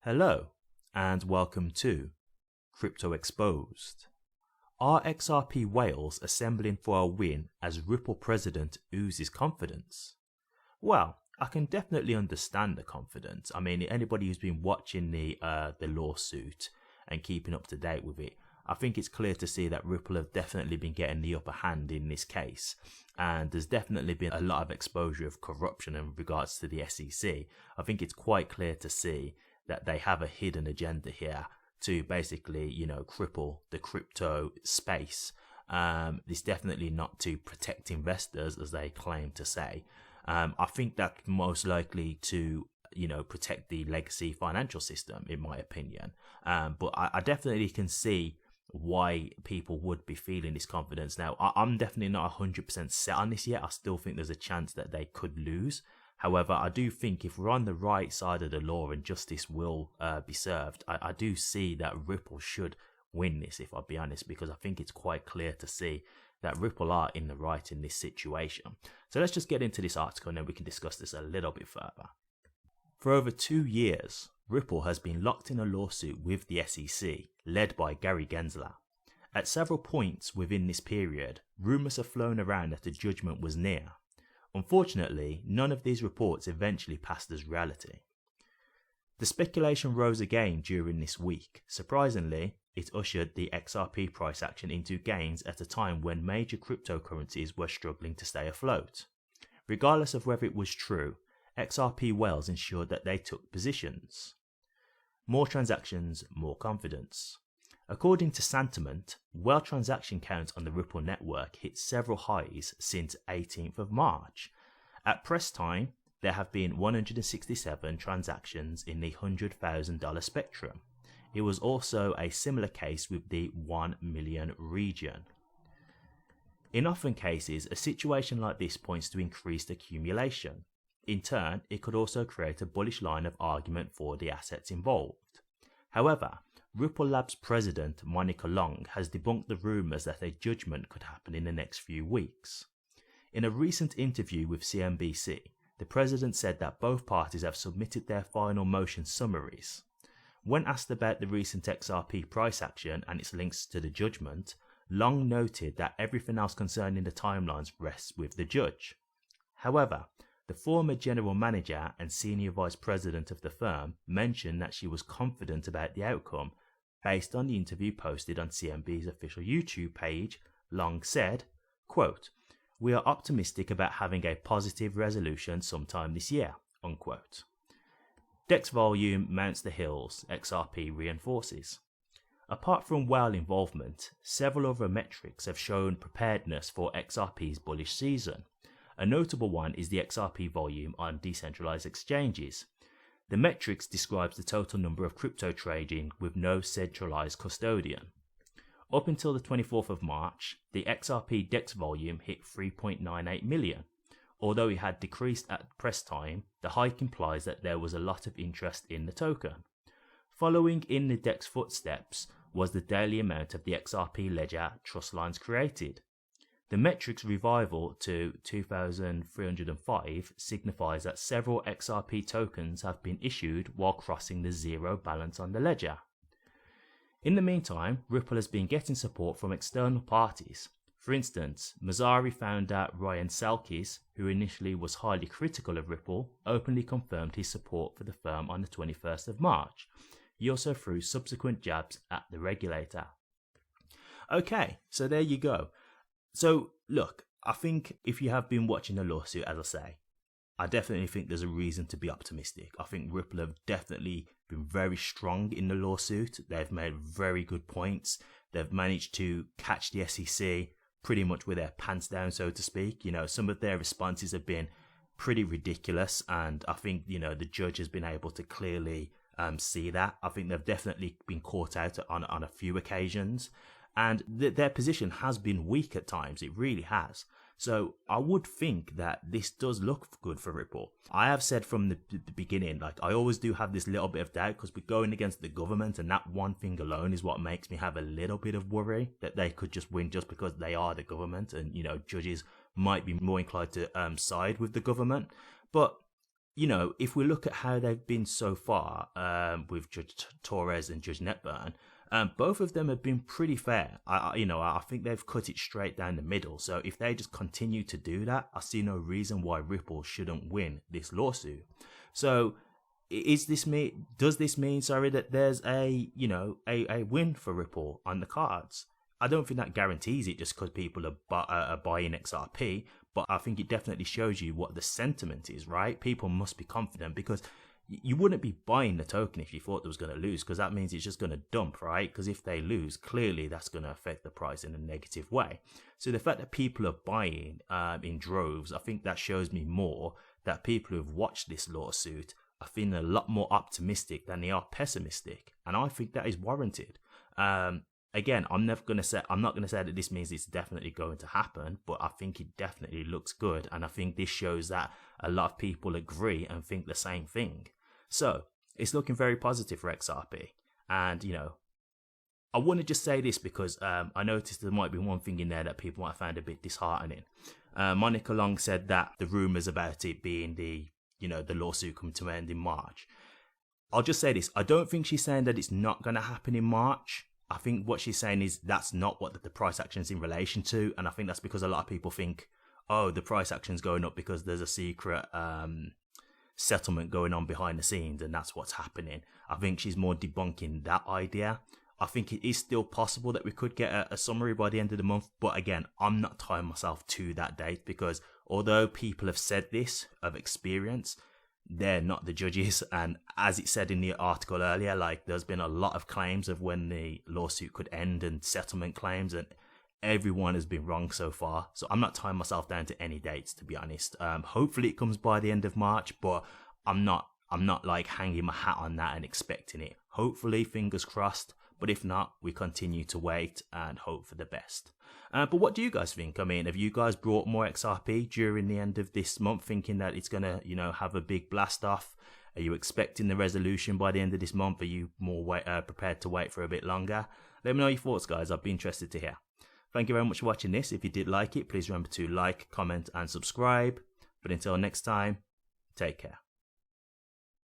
Hello and welcome to Crypto Exposed. Are XRP whales assembling for a win as Ripple president oozes confidence? Well, I can definitely understand the confidence. I mean, anybody who's been watching the lawsuit and keeping up to date with it, I think it's clear to see that Ripple have definitely been getting the upper hand in this case. And there's definitely been a lot of exposure of corruption in regards to the SEC. I think it's quite clear to see that they have a hidden agenda here to basically, cripple the crypto space. It's definitely not to protect investors, as they claim to say. I think that's most likely to, protect the legacy financial system, in my opinion. But I definitely can see why people would be feeling this confidence. Now, I'm definitely not 100% set on this yet. I still think there's a chance that they could lose. However, I do think if we're on the right side of the law and justice will be served, I do see that Ripple should win this, if I'll be honest, because I think it's quite clear to see that Ripple are in the right in this situation. So let's just get into this article and then we can discuss this a little bit further. For over 2 years, Ripple has been locked in a lawsuit with the SEC, led by Gary Gensler. At several points within this period, rumours have flown around that a judgment was near. Unfortunately, none of these reports eventually passed as reality. The speculation rose again during this week. Surprisingly, it ushered the XRP price action into gains at a time when major cryptocurrencies were struggling to stay afloat. Regardless of whether it was true, XRP whales ensured that they took positions. More transactions, more confidence. According to Sentiment, whale transaction count on the Ripple network hit several highs since 18th of March. At press time, there have been 167 transactions in the $100,000 spectrum. It was also a similar case with the 1 million region. In often cases, a situation like this points to increased accumulation. In turn, it could also create a bullish line of argument for the assets involved. However, Ripple Labs president Monica Long has debunked the rumours that a judgment could happen in the next few weeks. In a recent interview with CNBC, the president said that both parties have submitted their final motion summaries. When asked about the recent XRP price action and its links to the judgment, Long noted that everything else concerning the timelines rests with the judge. However, the former general manager and senior vice president of the firm mentioned that she was confident about the outcome. Based on the interview posted on CNBC's official YouTube page, Long said, quote, "We are optimistic about having a positive resolution sometime this year," unquote. DEX volume mounts the hills, XRP reinforces. Apart from whale involvement, several other metrics have shown preparedness for XRP's bullish season. A notable one is the XRP volume on decentralized exchanges. The metrics describes the total number of crypto trading with no centralized custodian. Up until the 24th of March, the XRP DEX volume hit 3.98 million. Although it had decreased at press time, the hike implies that there was a lot of interest in the token. Following in the DEX footsteps was the daily amount of the XRP ledger trust lines created. The metric's revival to 2,305 signifies that several XRP tokens have been issued while crossing the zero balance on the ledger. In the meantime, Ripple has been getting support from external parties. For instance, Messari founder Ryan Selkis, who initially was highly critical of Ripple, openly confirmed his support for the firm on the 21st of March. He also threw subsequent jabs at the regulator. Okay, so there you go. So, look, I think if you have been watching the lawsuit, as I say, I definitely think there's a reason to be optimistic. I think Ripple have definitely been very strong in the lawsuit. They've made very good points. They've managed to catch the SEC pretty much with their pants down, so to speak. Some of their responses have been pretty ridiculous, and I think, the judge has been able to clearly see that. I think they've definitely been caught out on a few occasions. And their position has been weak at times. It really has. So I would think that this does look good for Ripple. I have said from the beginning, I always do have this little bit of doubt because we're going against the government, and that one thing alone is what makes me have a little bit of worry that they could just win just because they are the government, and judges might be more inclined to side with the government. But you know, if we look at how they've been so far with Judge Torres and Judge Netburn, both of them have been pretty fair. I think they've cut it straight down the middle. So if they just continue to do that, I see no reason why Ripple shouldn't win this lawsuit. So does this mean that there's a win for Ripple on the cards? I don't think that guarantees it just because people are buying XRP, but I think it definitely shows you what the sentiment is, right? People must be confident, because you wouldn't be buying the token if you thought it was going to lose, because that means it's just going to dump, right? Because if they lose, clearly that's going to affect the price in a negative way. So the fact that people are buying in droves, I think that shows me more that people who have watched this lawsuit are feeling a lot more optimistic than they are pessimistic, and I think that is warranted. Again, I'm not going to say that this means it's definitely going to happen, but I think it definitely looks good, and I think this shows that a lot of people agree and think the same thing. So it's looking very positive for XRP, and I want to just say this because I noticed there might be one thing in there that people might find a bit disheartening. Monica Long said that the rumors about it being the lawsuit coming to an end in March. I'll just say this: I don't think she's saying that it's not going to happen in March. I think what she's saying is that's not what the price action is in relation to, and I think that's because a lot of people think, oh, the price action's going up because there's a secret settlement going on behind the scenes, and that's what's happening. I think she's more debunking that idea. I think it is still possible that we could get a summary by the end of the month, but again, I'm not tying myself to that date, because although people have said this of experience, they're not the judges, and as it said in the article earlier, like, there's been a lot of claims of when the lawsuit could end and settlement claims, and everyone has been wrong so far. So I'm not tying myself down to any dates, to be honest. Hopefully it comes by the end of March, but I'm not like hanging my hat on that and expecting it. Hopefully, fingers crossed, but if not, we continue to wait and hope for the best. But what do you guys think? I mean, have you guys brought more XRP during the end of this month, thinking that it's going to, have a big blast off? Are you expecting the resolution by the end of this month? Are you more prepared to wait for a bit longer? Let me know your thoughts, guys. I'd be interested to hear. Thank you very much for watching this. If you did like it, please remember to like, comment, and subscribe. But until next time, take care.